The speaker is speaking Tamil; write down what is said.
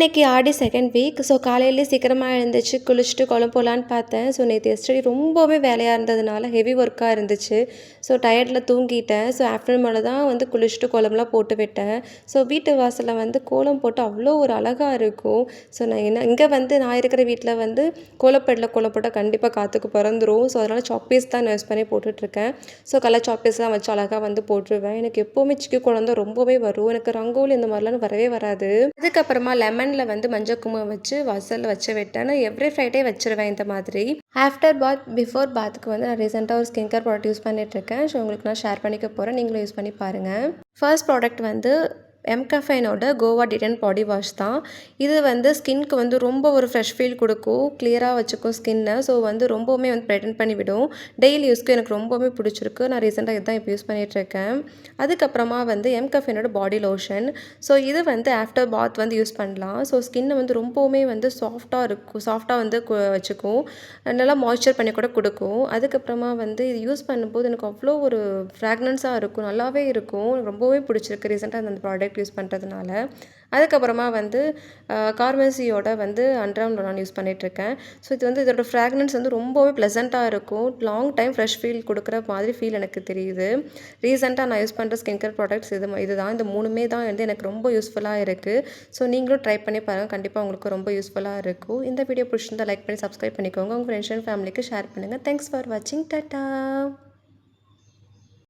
இன்றைக்கி ஆடி செகண்ட் வீக். ஸோ காலையிலேயே சீக்கிரமாக எழுந்திரிச்சு குளிச்சுட்டு குழம்பு போகலான்னு பார்த்தேன். ஸோ நேற்று எஸ்டர்டே ரொம்பவே வேலையாக இருந்ததுனால ஹெவி ஒர்க்காக இருந்துச்சு. ஸோ டயர்டில் தூங்கிட்டேன். ஸோ ஆஃப்டர்நூன் மேலே தான் வந்து குளிச்சுட்டு குழம்புலாம் போட்டு விட்டேன். ஸோ வீட்டு வாசலில் வந்து கோலம் போட்டு அவ்வளோ ஒரு அழகாக இருக்கும். ஸோ நான் இருக்கிற வீட்டில் வந்து கோலப்பேடில் கோலம் போட்டால் கண்டிப்பாக காற்றுக்கு பிறந்துடும். ஸோ அதனால் சாப்பீஸ் தான் நான் யூஸ் பண்ணி போட்டுட்ருக்கேன். ஸோ கலர் சாப்பீஸ்லாம் வச்சு அழகாக வந்து போட்டுருவேன். எனக்கு எப்போவுமே சிக்கி கோலம் தான் ரொம்பவே வரும். எனக்கு ரங்கோலி இந்த மாதிரிலாம் வரவே வராது. அதுக்கப்புறமா லெமனில் வந்து மஞ்சள் குங்குமம் வச்சு வாசலில் வச்சு விட்டேன். நான் எவ்ரி ஃப்ரைடே வச்சுருவேன் இந்த மாதிரி. ஆஃப்டர் பாத் பிஃபோர் பாத்துக்கு வந்து நான் ரீசெண்டாக ஒரு ஸ்கின் கேர் ப்ராடக்ட் யூஸ் பண்ணிகிட்ருக்கேன். ஸோ உங்களுக்கு நான் ஷேர் பண்ணிக்க போகிறேன். நீங்களும் யூஸ் பண்ணி பாருங்கள். ஃபர்ஸ்ட் ப்ராடக்ட் வந்து எம்கஃபைனோட கோவா டிடென்ட் பாடி வாஷ் தான். இது வந்து ஸ்கின்க்கு வந்து ரொம்ப ஒரு ஃப்ரெஷ் ஃபீல் கொடுக்கும், கிளியராக வச்சுக்கும் ஸ்கின்னை. ஸோ வந்து ரொம்பவுமே வந்து பிரைட்டன் பண்ணி விடும். டெய்லி யூஸ்க்கு எனக்கு ரொம்பவுமே பிடிச்சிருக்கு. நான் ரீசெண்டாக இதுதான் இப்போ யூஸ் பண்ணிகிட்ருக்கேன். அதுக்கப்புறமா வந்து எம்கஃபைனோட பாடி லோஷன். ஸோ இது வந்து ஆஃப்டர் பாத் வந்து யூஸ் பண்ணலாம். ஸோ ஸ்கின்னை வந்து ரொம்பவுமே வந்து சாஃப்டாக வந்து வச்சுக்கும். நல்லா மாய்ஸ்சர் பண்ணி கூட கொடுக்கும். அதுக்கப்புறமா வந்து இது யூஸ் பண்ணும்போது எனக்கு அவ்வளோ ஒரு ஃப்ராக்னன்ஸாக இருக்கும், நல்லாவே இருக்கும். ரொம்பவே பிடிச்சிருக்கு ரீசெண்டாக அந்த ப்ராடக்ட் யூஸ் பண்ணுறதுனால. அதுக்கப்புறமா வந்து கார்மெசியோட வந்து அண்டர் லோன் யூஸ் பண்ணிகிட்ருக்கேன். ஸோ இது வந்து இதோட ஃப்ராக்னன்ஸ் வந்து ரொம்பவே ப்ளசண்ட்டாக இருக்கும். லாங் டைம் ஃப்ரெஷ் ஃபீல் கொடுக்குற மாதிரி ஃபீல் எனக்கு தெரியுது. ரீசெண்டாக நான் யூஸ் பண்ணுற ஸ்கின் கேர் ப்ராடக்ட்ஸ் இதுதான். இந்த 3மே தான் வந்து எனக்கு ரொம்ப யூஸ்ஃபுல்லாக இருக்குது. ஸோ நீங்களும் ட்ரை பண்ணி பாருங்கள். கண்டிப்பாக உங்களுக்கு ரொம்ப யூஸ்ஃபுல்லாக இருக்கும். இந்த வீடியோ பிடிச்சிருந்தால் லைக் பண்ணி சப்ஸ்கிரைப் பண்ணிக்கோங்க. உங்கள் ஃப்ரெண்ட்ஸ் அண்ட் ஃபேமிலிக்கு ஷேர் பண்ணுங்கள். தேங்க்ஸ் ஃபார் வாட்சிங். டாட்டா.